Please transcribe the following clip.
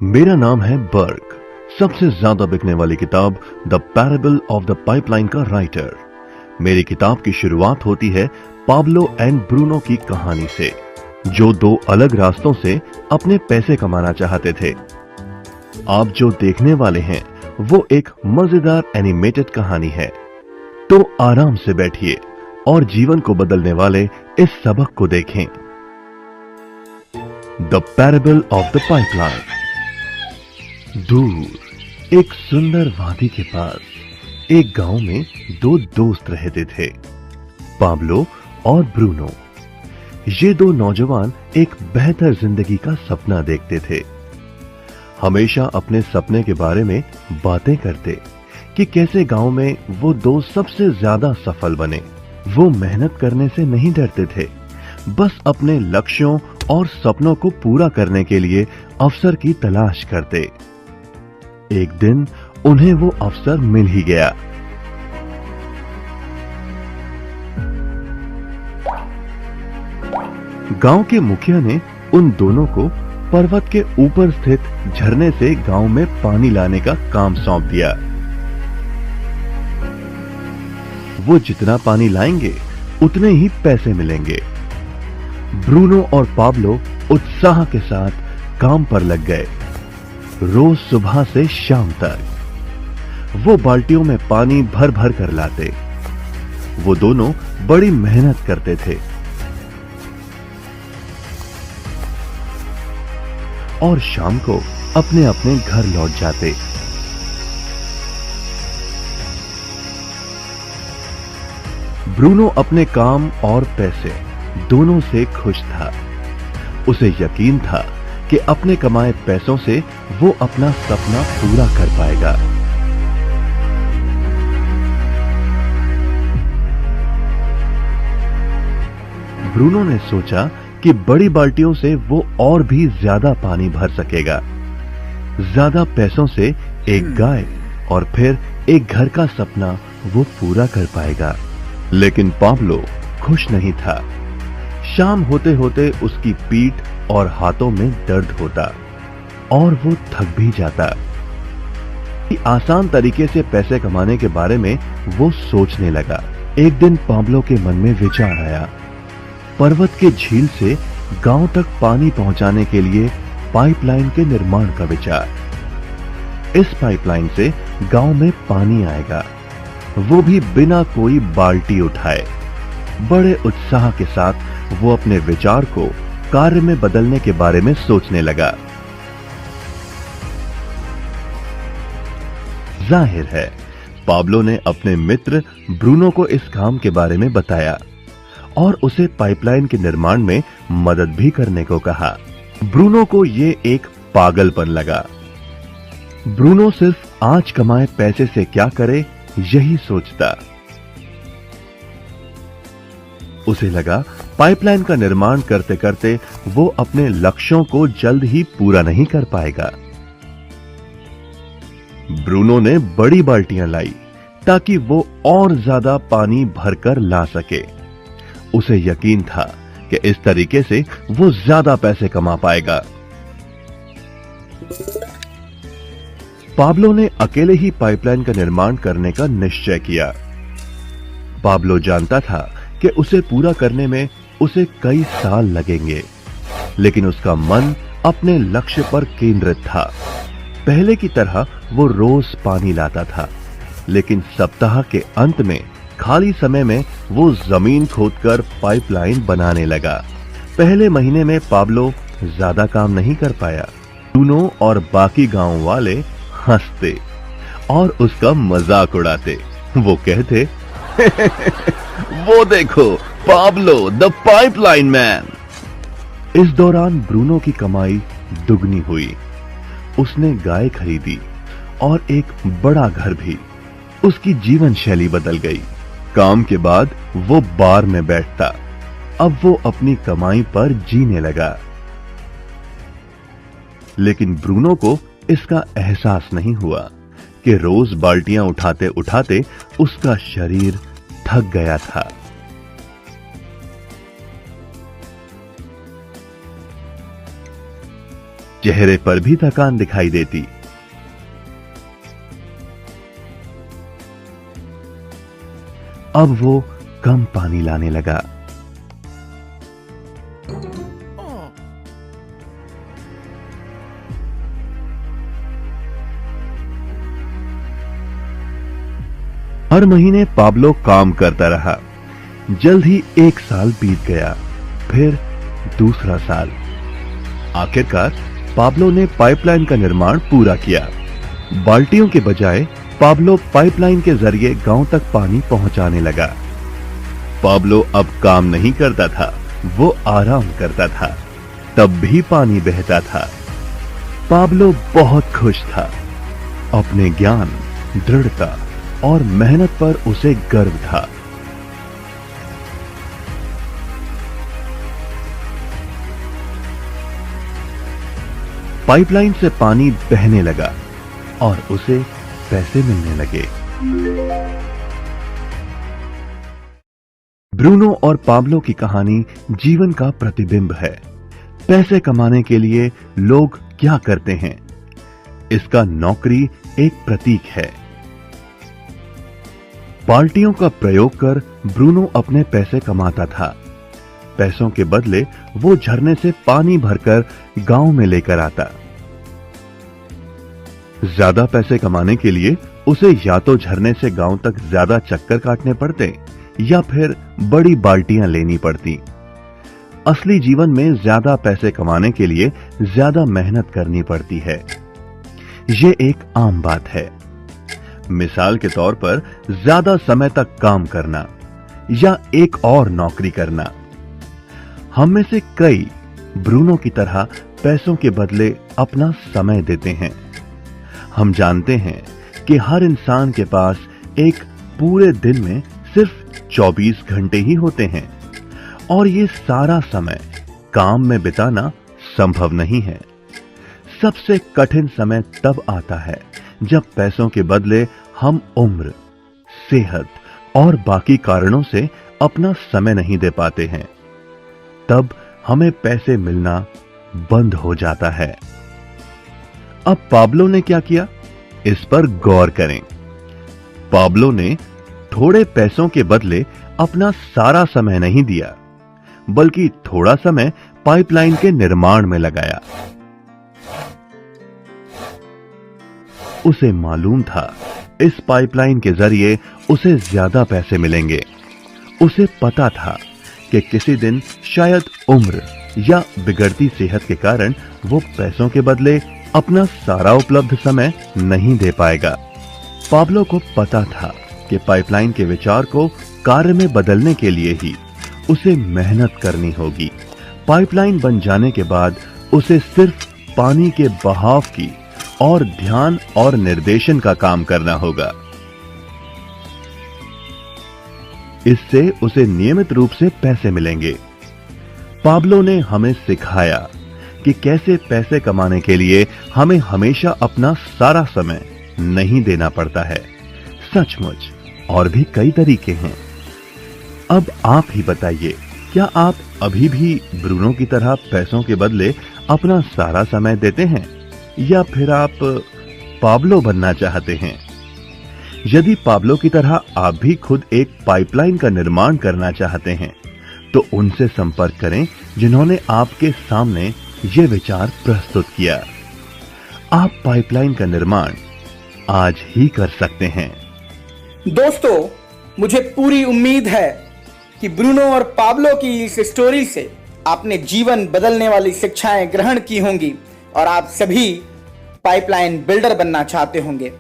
मेरा नाम है बर्क। सबसे ज्यादा बिकने वाली किताब the parable of the pipeline का राइटर। मेरी किताब की शुरुआत होती है पाब्लो एंड ब्रूनो की कहानी से, जो दो अलग रास्तों से अपने पैसे कमाना चाहते थे। आप जो देखने वाले हैं वो एक मजेदार एनिमेटेड कहानी है, तो आराम से बैठिए और जीवन को बदलने वाले इस सबक को देखें। The parable of the pipeline. दूर एक सुंदर वादी के पास एक गांव में दो दोस्त रहते थे, पाब्लो और ब्रूनो। ये दो नौजवान एक बेहतर जिंदगी का सपना देखते थे। हमेशा अपने सपने के बारे में बातें करते कि कैसे गांव में वो दो सबसे ज्यादा सफल बने। वो मेहनत करने से नहीं डरते थे, बस अपने लक्ष्यों और सपनों को पूरा करने के लिए अवसर की तलाश करते। एक दिन उन्हें वो अवसर मिल ही गया। गांव के मुखिया ने उन दोनों को पर्वत के ऊपर स्थित झरने से गांव में पानी लाने का काम सौंप दिया। वो जितना पानी लाएंगे उतने ही पैसे मिलेंगे। ब्रूनो और पाब्लो उत्साह के साथ काम पर लग गए। रोज सुबह से शाम तक वो बाल्टियों में पानी भर भर कर लाते। वो दोनों बड़ी मेहनत करते थे और शाम को अपने अपने घर लौट जाते। ब्रूनो अपने काम और पैसे दोनों से खुश था। उसे यकीन था कि अपने कमाए पैसों से वो अपना सपना पूरा कर पाएगा। ब्रूनो ने सोचा कि बड़ी बाल्टियों से वो और भी ज्यादा पानी भर सकेगा। ज्यादा पैसों से एक गाय और फिर एक घर का सपना वो पूरा कर पाएगा। लेकिन पाब्लो खुश नहीं था। शाम होते होते उसकी पीठ और हाथों में दर्द होता और वो थक भी जाता। आसान तरीके से पैसे कमाने के बारे में वो सोचने लगा। एक दिन पाब्लो के मन में विचार आया, पर्वत के झील से गांव तक पानी पहुंचाने के लिए पाइपलाइन के निर्माण का विचार। इस पाइपलाइन से गांव में पानी आएगा, वो भी बिना कोई बाल्टी उठाए। बड़े उत्साह के साथ वो अपने विचार को कार्य में बदलने के बारे में सोचने लगा। जाहिर है पाब्लो ने अपने मित्र ब्रूनो को इस काम के बारे में बताया और उसे पाइपलाइन के निर्माण में मदद भी करने को कहा। ब्रूनो को ये एक पागलपन लगा। ब्रूनो सिर्फ आज कमाए पैसे से क्या करे यही सोचता। उसे लगा पाइपलाइन का निर्माण करते करते वो अपने लक्ष्यों को जल्द ही पूरा नहीं कर पाएगा। ब्रूनो ने बड़ी बाल्टियां लाई ताकि वो और ज्यादा पानी भरकर ला सके। उसे यकीन था कि इस तरीके से वो ज्यादा पैसे कमा पाएगा। पाब्लो ने अकेले ही पाइपलाइन का निर्माण करने का निश्चय किया। पाब्लो जानता था कि उसे पूरा करने में उसे कई साल लगेंगे, लेकिन उसका मन अपने लक्ष्य पर केंद्रित था। पहले की तरह वो रोज पानी लाता था, लेकिन सप्ताह के अंत में खाली समय में वो जमीन खोदकर पाइपलाइन बनाने लगा। पहले महीने में पाब्लो ज्यादा काम नहीं कर पाया। ब्रूनो और बाकी गांव वाले हंसते और उसका मजाक उड़ाते। वो कहते वो देखो पाब्लो द पाइपलाइन मैन। इस दौरान ब्रूनो की कमाई दुगनी हुई। उसने गाय खरीदी और एक बड़ा घर भी। उसकी जीवन शैली बदल गई। काम के बाद वो बार में बैठता। अब वो अपनी कमाई पर जीने लगा। लेकिन ब्रूनो को इसका एहसास नहीं हुआ कि रोज बाल्टियां उठाते उठाते उसका शरीर थक गया था। चेहरे पर भी थकान दिखाई देती। अब वो कम पानी लाने लगा। हर महीने पाब्लो काम करता रहा। जल्द ही 1 साल बीत गया, फिर दूसरा साल। आखिरकार पाब्लो ने पाइपलाइन का निर्माण पूरा किया। बाल्टियों के बजाय पाब्लो पाइपलाइन के जरिए गांव तक पानी पहुंचाने लगा। पाब्लो अब काम नहीं करता था, वो आराम करता था, तब भी पानी बहता था। पाब्लो बहुत खुश था। अपने ज्ञान, दृढ़ता और मेहनत पर उसे गर्व था। पाइपलाइन से पानी बहने लगा और उसे पैसे मिलने लगे। ब्रूनो और पाब्लो की कहानी जीवन का प्रतिबिंब है। पैसे कमाने के लिए लोग क्या करते हैं, इसका नौकरी एक प्रतीक है। बाल्टियों का प्रयोग कर ब्रूनो अपने पैसे कमाता था। पैसों के बदले वो झरने से पानी भरकर गांव में लेकर आता। ज्यादा पैसे कमाने के लिए उसे या तो झरने से गांव तक ज्यादा चक्कर काटने पड़ते या फिर बड़ी बाल्टियां लेनी पड़ती। असली जीवन में ज्यादा पैसे कमाने के लिए ज्यादा मेहनत करनी पड़ती है। ये एक आम बात है। मिसाल के तौर पर ज्यादा समय तक काम करना या एक और नौकरी करना। हम में से कई ब्रूनो की तरह पैसों के बदले अपना समय देते हैं। हम जानते हैं कि हर इंसान के पास एक पूरे दिन में सिर्फ 24 घंटे ही होते हैं और ये सारा समय काम में बिताना संभव नहीं है। सबसे कठिन समय तब आता है जब पैसों के बदले हम उम्र, सेहत और बाकी कारणों से अपना समय नहीं दे पाते हैं। तब हमें पैसे मिलना बंद हो जाता है। अब पाब्लो ने क्या किया, इस पर गौर करें। पाब्लो ने थोड़े पैसों के बदले अपना सारा समय नहीं दिया, बल्कि थोड़ा समय पाइपलाइन के निर्माण में लगाया। उसे मालूम था इस पाइपलाइन के जरिए उसे ज्यादा पैसे मिलेंगे। उसे पता था कि किसी दिन शायद उम्र या बिगड़ती सेहत के कारण वो पैसों के बदले अपना सारा उपलब्ध समय नहीं दे पाएगा। पाब्लो को पता था कि पाइपलाइन के विचार को कार्य में बदलने के लिए ही उसे मेहनत करनी होगी। पाइपलाइन बन जाने के बाद उसे सिर्फ पानी के बहाव की और ध्यान और निर्देशन का काम करना होगा। इससे उसे नियमित रूप से पैसे मिलेंगे। पाब्लो ने हमें सिखाया कि कैसे पैसे कमाने के लिए हमें हमेशा अपना सारा समय नहीं देना पड़ता है। सचमुच और भी कई तरीके हैं। अब आप ही बताइए, क्या आप अभी भी ब्रूनो की तरह पैसों के बदले अपना सारा समय देते हैं या फिर आप पाब्लो बनना चाहते हैं? यदि पाब्लो की तरह आप भी खुद एक पाइपलाइन का निर्माण करना चाहते हैं तो उनसे संपर्क करें जिन्होंने आपके सामने ये विचार प्रस्तुत किया। आप पाइपलाइन का निर्माण आज ही कर सकते हैं। दोस्तों, मुझे पूरी उम्मीद है कि ब्रूनो और पाब्लो की इस स्टोरी से आपने जीवन बदलने वाली शिक्षाएं ग्रहण की होंगी और आप सभी पाइपलाइन बिल्डर बनना चाहते होंगे।